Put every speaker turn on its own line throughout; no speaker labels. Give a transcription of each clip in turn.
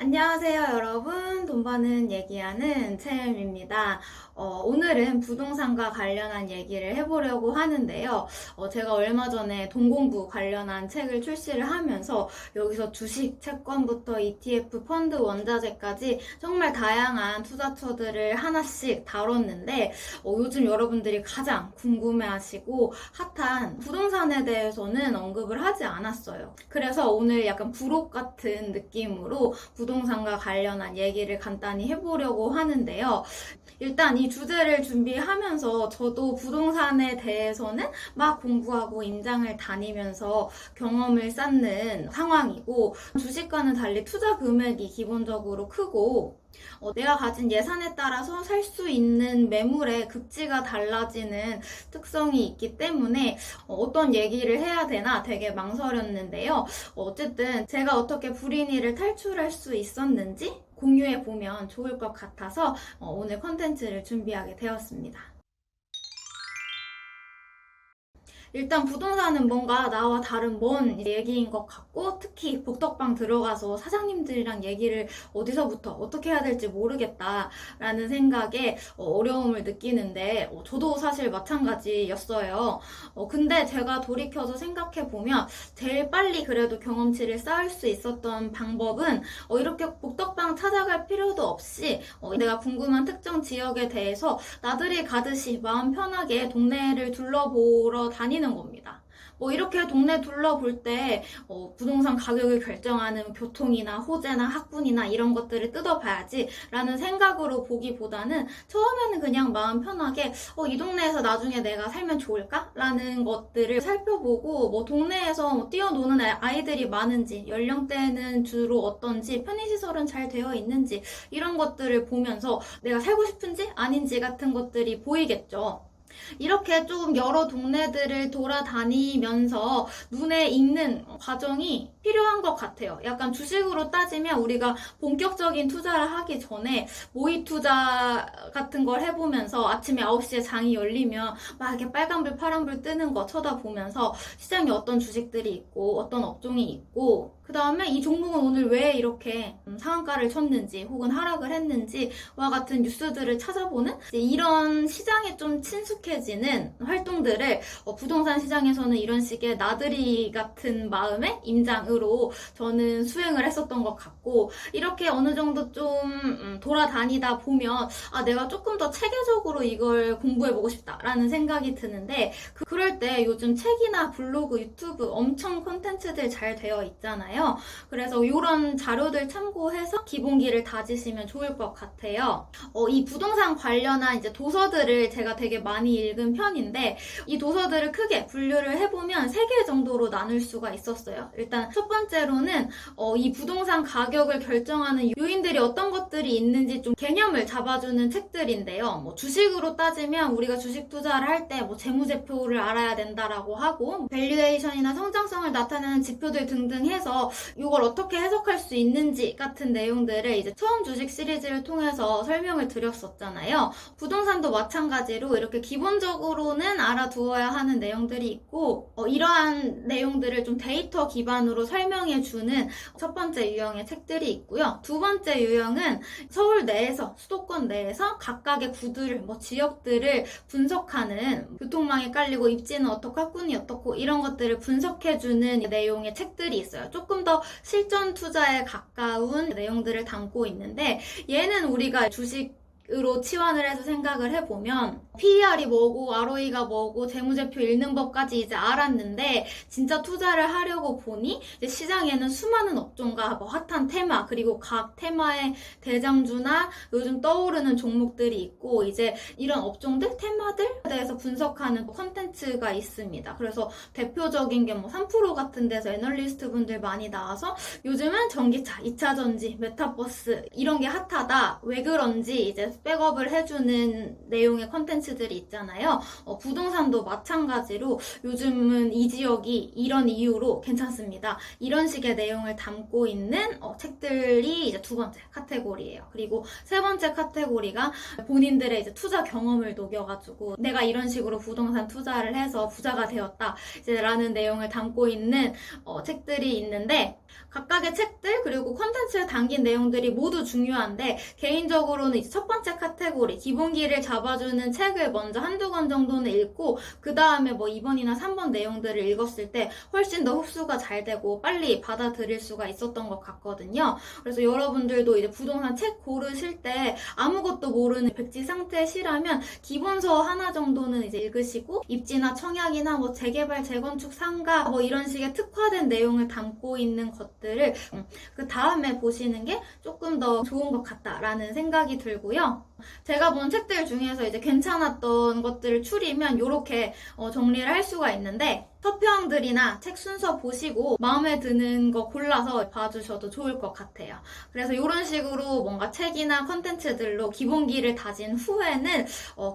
안녕하세요, 여러분. 돈 버는 얘기하는 채음입니다. 오늘은 부동산과 관련한 얘기를 해보려고 하는데요. 제가 얼마 전에 돈공부 관련한 책을 출시를 하면서 여기서 주식, 채권부터 ETF, 펀드, 원자재까지 정말 다양한 투자처들을 하나씩 다뤘는데 요즘 여러분들이 가장 궁금해하시고 핫한 부동산에 대해서는 언급을 하지 않았어요. 그래서 오늘 약간 부록 같은 느낌으로 부동산과 관련한 얘기를 간단히 해보려고 하는데요. 일단 이 주제를 준비하면서 저도 부동산에 대해서는 막 공부하고 임장을 다니면서 경험을 쌓는 상황이고, 주식과는 달리 투자 금액이 기본적으로 크고 내가 가진 예산에 따라서 살 수 있는 매물의 급지가 달라지는 특성이 있기 때문에 어떤 얘기를 해야 되나 되게 망설였는데요. 어쨌든 제가 어떻게 불인이를 탈출할 수 있었는지 공유해보면 좋을 것 같아서 오늘 컨텐츠를 준비하게 되었습니다. 일단 부동산은 뭔가 나와 다른 먼 얘기인 것 같고, 특히 복덕방 들어가서 사장님들이랑 얘기를 어디서부터 어떻게 해야 될지 모르겠다라는 생각에 어려움을 느끼는데, 저도 사실 마찬가지였어요. 근데 제가 돌이켜서 생각해보면 제일 빨리 그래도 경험치를 쌓을 수 있었던 방법은 이렇게 복덕방 찾아갈 필요도 없이 내가 궁금한 특정 지역에 대해서 나들이 가듯이 마음 편하게 동네를 둘러보러 다니는 겁니다. 이렇게 동네 둘러볼 때 부동산 가격을 결정하는 교통이나 호재나 학군이나 이런 것들을 뜯어봐야지 라는 생각으로 보기보다는 처음에는 그냥 마음 편하게 이 동네에서 나중에 내가 살면 좋을까? 라는 것들을 살펴보고 동네에서 뛰어노는 아이들이 많은지, 연령대는 주로 어떤지, 편의시설은 잘 되어 있는지 이런 것들을 보면서 내가 살고 싶은지 아닌지 같은 것들이 보이겠죠. 이렇게 좀 여러 동네들을 돌아다니면서 눈에 익는 과정이 필요한 것 같아요. 약간 주식으로 따지면 우리가 본격적인 투자를 하기 전에 모의 투자 같은 걸 해보면서 아침에 9시에 장이 열리면 막 이렇게 빨간불 파란불 뜨는 거 쳐다보면서 시장에 어떤 주식들이 있고 어떤 업종이 있고 그 다음에 이 종목은 오늘 왜 이렇게 상한가를 쳤는지 혹은 하락을 했는지와 같은 뉴스들을 찾아보는 이런 시장에 좀 친숙해지는 활동들을 부동산 시장에서는 이런 식의 나들이 같은 마음의 임장으로 저는 수행을 했었던 것 같고, 이렇게 어느 정도 좀 돌아다니다 보면 내가 조금 더 체계적으로 이걸 공부해보고 싶다라는 생각이 드는데, 그럴 때 요즘 책이나 블로그, 유튜브 엄청 콘텐츠들 잘 되어 있잖아요. 그래서 이런 자료들 참고해서 기본기를 다지시면 좋을 것 같아요. 이 부동산 관련한 이제 도서들을 제가 되게 많이 읽은 편인데, 이 도서들을 크게 분류를 해보면 3개 정도로 나눌 수가 있었어요. 일단 첫 번째로는 이 부동산 가격을 결정하는 요인들이 어떤 것들이 있는지 좀 개념을 잡아주는 책들인데요. 주식으로 따지면 우리가 주식 투자를 할 때 재무제표를 알아야 된다라고 하고, 밸류에이션이나 성장성을 나타내는 지표들 등등 해서 이걸 어떻게 해석할 수 있는지 같은 내용들을 이제 처음 주식 시리즈를 통해서 설명을 드렸었잖아요. 부동산도 마찬가지로 이렇게 기본적으로는 알아두어야 하는 내용들이 있고, 이러한 내용들을 좀 데이터 기반으로 설명해주는 첫 번째 유형의 책들이 있고요. 두 번째 유형은 서울 내에서, 수도권 내에서 각각의 구들, 지역들을 분석하는, 교통망이 깔리고 입지는 어떻고 학군이 어떻고 이런 것들을 분석해주는 내용의 책들이 있어요. 조금 더 실전 투자에 가까운 내용들을 담고 있는데, 얘는 우리가 주식으로 치환을 해서 생각을 해보면 PER이 뭐고 ROE가 뭐고 재무제표 읽는 법까지 이제 알았는데, 진짜 투자를 하려고 보니 이제 시장에는 수많은 업종과 핫한 테마, 그리고 각 테마의 대장주나 요즘 떠오르는 종목들이 있고, 이제 이런 업종들, 테마들에 대해서 분석하는 콘텐츠가 있습니다. 그래서 대표적인 게 3프로 같은 데서 애널리스트 분들 많이 나와서 요즘은 전기차, 2차전지, 메타버스 이런 게 핫하다, 왜 그런지 이제 백업을 해주는 내용의 컨텐츠들이 있잖아요. 부동산도 마찬가지로 요즘은 이 지역이 이런 이유로 괜찮습니다. 이런 식의 내용을 담고 있는 책들이 이제 두 번째 카테고리예요. 그리고 세 번째 카테고리가 본인들의 이제 투자 경험을 녹여가지고 내가 이런 식으로 부동산 투자를 해서 부자가 되었다 이제 라는 내용을 담고 있는 책들이 있는데, 각각의 책들 그리고 콘텐츠에 담긴 내용들이 모두 중요한데, 개인적으로는 이제 첫 번째 카테고리 기본기를 잡아주는 책을 먼저 한두 권 정도는 읽고 그 다음에 뭐 2번이나 3번 내용들을 읽었을 때 훨씬 더 흡수가 잘 되고 빨리 받아들일 수가 있었던 것 같거든요. 그래서 여러분들도 이제 부동산 책 고르실 때 아무것도 모르는 백지 상태시라면 기본서 하나 정도는 이제 읽으시고, 입지나 청약이나 뭐 재개발, 재건축, 상가 뭐 이런 식의 특화된 내용을 담고 있는 것들을 그 다음에 보시는 게 조금 더 좋은 것 같다라는 생각이 들고요. 제가 본 책들 중에서 이제 괜찮았던 것들을 추리면 이렇게 정리를 할 수가 있는데, 서평들이나 책 순서 보시고 마음에 드는 거 골라서 봐주셔도 좋을 것 같아요. 그래서 이런 식으로 뭔가 책이나 컨텐츠들로 기본기를 다진 후에는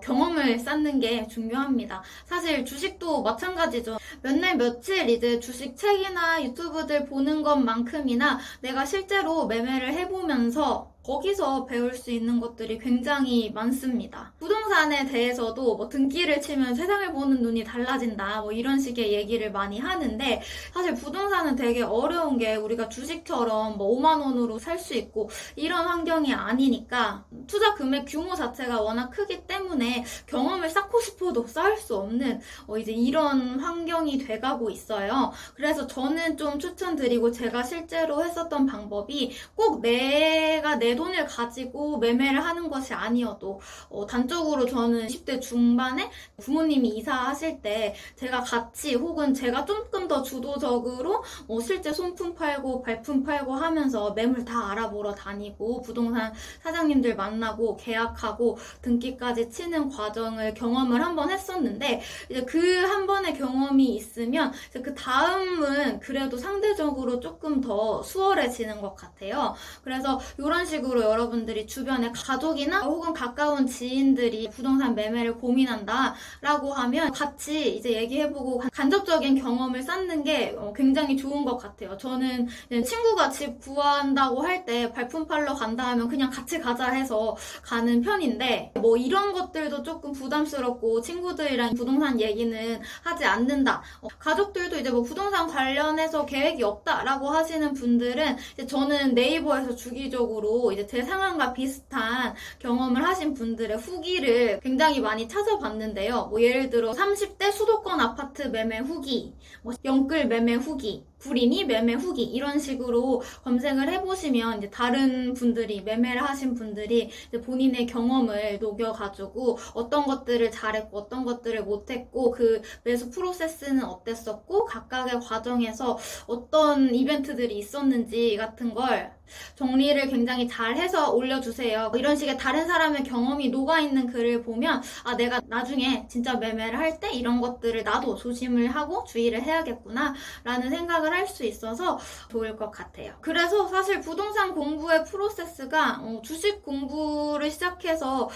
경험을 쌓는 게 중요합니다. 사실 주식도 마찬가지죠. 몇 날 며칠 이제 주식 책이나 유튜브들 보는 것만큼이나 내가 실제로 매매를 해보면서 거기서 배울 수 있는 것들이 굉장히 많습니다. 부동산에 대해서도 뭐 등기를 치면 세상을 보는 눈이 달라진다 뭐 이런 식의 얘기를 많이 하는데, 사실 부동산은 되게 어려운 게 우리가 주식처럼 뭐 5만 원으로 살 수 있고 이런 환경이 아니니까, 투자 금액 규모 자체가 워낙 크기 때문에 경험을 쌓고 싶어도 쌓을 수 없는 이제 이런 환경이 돼가고 있어요. 그래서 저는 좀 추천드리고 제가 실제로 했었던 방법이, 꼭 내가 내 돈을 가지고 매매를 하는 것이 아니어도 단적으로 저는 20대 중반에 부모님이 이사하실 때 제가 같이 혹은 제가 조금 더 주도적으로 실제 손품 팔고 발품 팔고 하면서 매물 다 알아보러 다니고 부동산 사장님들 만나고 계약하고 등기까지 치는 과정을 경험을 한번 했었는데, 이제 그 한 번의 경험이 있으면 이제 그 다음은 그래도 상대적으로 조금 더 수월해지는 것 같아요. 그래서 이런 식으로 여러분들이 주변에 가족이나 혹은 가까운 지인들이 부동산 매매를 고민한다 라고 하면 같이 이제 얘기해보고 간접적인 경험을 쌓는 게 굉장히 좋은 것 같아요. 저는 친구가 집 구한다고 할 때 발품 팔러 간다 하면 그냥 같이 가자 해서 가는 편인데, 뭐 이런 것들도 조금 부담스럽고 친구들이랑 부동산 얘기는 하지 않는다, 가족들도 이제 뭐 부동산 관련해서 계획이 없다라고 하시는 분들은 이제 저는 네이버에서 주기적으로 이제 제 상황과 비슷한 경험을 하신 분들의 후기를 굉장히 많이 찾아봤는데요. 뭐 예를 들어 30대 수도권 아파트 매매 후기, 뭐 영끌 매매 후기, 불이니 매매 후기 이런 식으로 검색을 해보시면 이제 다른 분들이 매매를 하신 분들이 이제 본인의 경험을 녹여가지고 어떤 것들을 잘했고 어떤 것들을 못했고 그 매수 프로세스는 어땠었고 각각의 과정에서 어떤 이벤트들이 있었는지 같은 걸 정리를 굉장히 잘 해서 올려주세요. 이런 식의 다른 사람의 경험이 녹아있는 글을 보면 내가 나중에 진짜 매매를 할 때 이런 것들을 나도 조심을 하고 주의를 해야겠구나 라는 생각을 할 수 있어서 좋을 것 같아요. 그래서 사실 부동산 공부의 프로세스가 주식 공부를 시작해서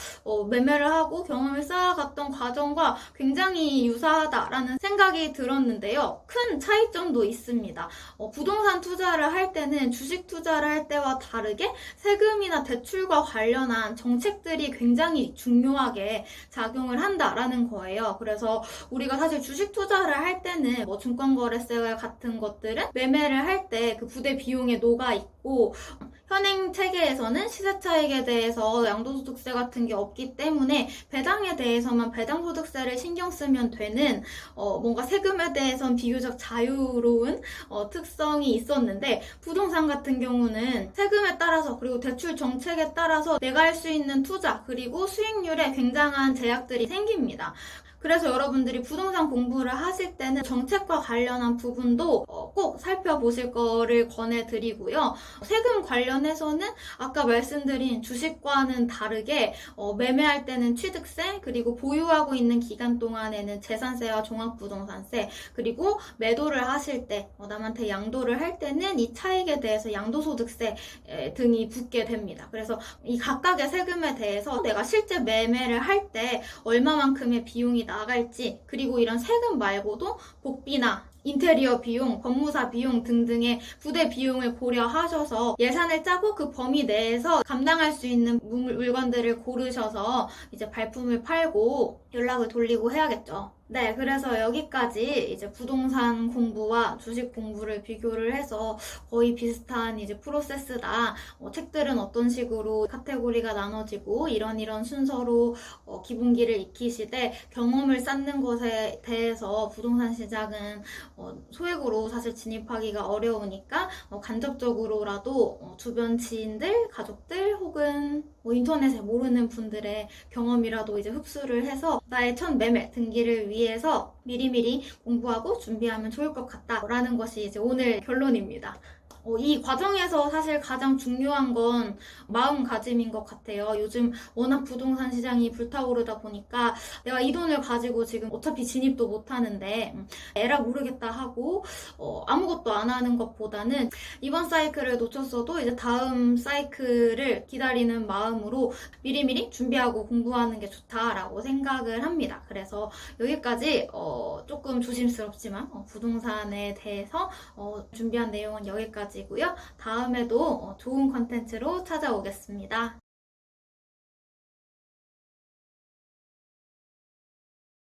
매매를 하고 경험을 쌓아갔던 과정과 굉장히 유사하다라는 생각이 들었는데요. 큰 차이점도 있습니다. 부동산 투자를 할 때는 주식 투자를 할 때와 다르게 세금이나 대출과 관련한 정책들이 굉장히 중요하게 작용을 한다라는 거예요. 그래서 우리가 사실 주식 투자를 할 때는 뭐 증권거래세 같은 것들은 매매를 할 때 그 부대 비용에 녹아 있고, 현행 체계에서는 시세차익에 대해서 양도소득세 같은 게 없기 때문에 배당에 대해서만 배당소득세를 신경 쓰면 되는 뭔가 세금에 대해선 비교적 자유로운 특성이 있었는데, 부동산 같은 경우는 세금에 따라서 그리고 대출 정책에 따라서 내가 할 수 있는 투자 그리고 수익률에 굉장한 제약들이 생깁니다. 그래서 여러분들이 부동산 공부를 하실 때는 정책과 관련한 부분도 꼭 살펴보실 거를 권해드리고요. 세금 관련 관련해서는 아까 말씀드린 주식과는 다르게 매매할 때는 취득세, 그리고 보유하고 있는 기간 동안에는 재산세와 종합부동산세, 그리고 매도를 하실 때 남한테 양도를 할 때는 이 차익에 대해서 양도소득세 등이 붙게 됩니다. 그래서 이 각각의 세금에 대해서 내가 실제 매매를 할 때 얼마만큼의 비용이 나갈지, 그리고 이런 세금 말고도 복비나 인테리어 비용, 법무사 비용 등등의 부대 비용을 고려하셔서 예산을 짜고 그 범위 내에서 감당할 수 있는 물건들을 고르셔서 이제 발품을 팔고 연락을 돌리고 해야겠죠. 네, 그래서 여기까지 이제 부동산 공부와 주식 공부를 비교를 해서 거의 비슷한 이제 프로세스다. 책들은 어떤 식으로 카테고리가 나눠지고 이런 순서로 기본기를 익히시되 경험을 쌓는 것에 대해서 부동산 시장은 소액으로 사실 진입하기가 어려우니까 간접적으로라도 주변 지인들, 가족들 혹은 인터넷에 모르는 분들의 경험이라도 이제 흡수를 해서 나의 첫 매매 등기를 위해서 미리미리 공부하고 준비하면 좋을 것 같다라는 것이 이제 오늘 결론입니다. 이 과정에서 사실 가장 중요한 건 마음가짐인 것 같아요. 요즘 워낙 부동산 시장이 불타오르다 보니까 내가 이 돈을 가지고 지금 어차피 진입도 못 하는데 에라 모르겠다 하고 아무것도 안 하는 것보다는 이번 사이클을 놓쳤어도 이제 다음 사이클을 기다리는 마음으로 미리미리 준비하고 공부하는 게 좋다라고 생각을 합니다. 그래서 여기까지 조금 조심스럽지만 부동산에 대해서 준비한 내용은 여기까지 고요. 다음에도 좋은 컨텐츠로 찾아오겠습니다.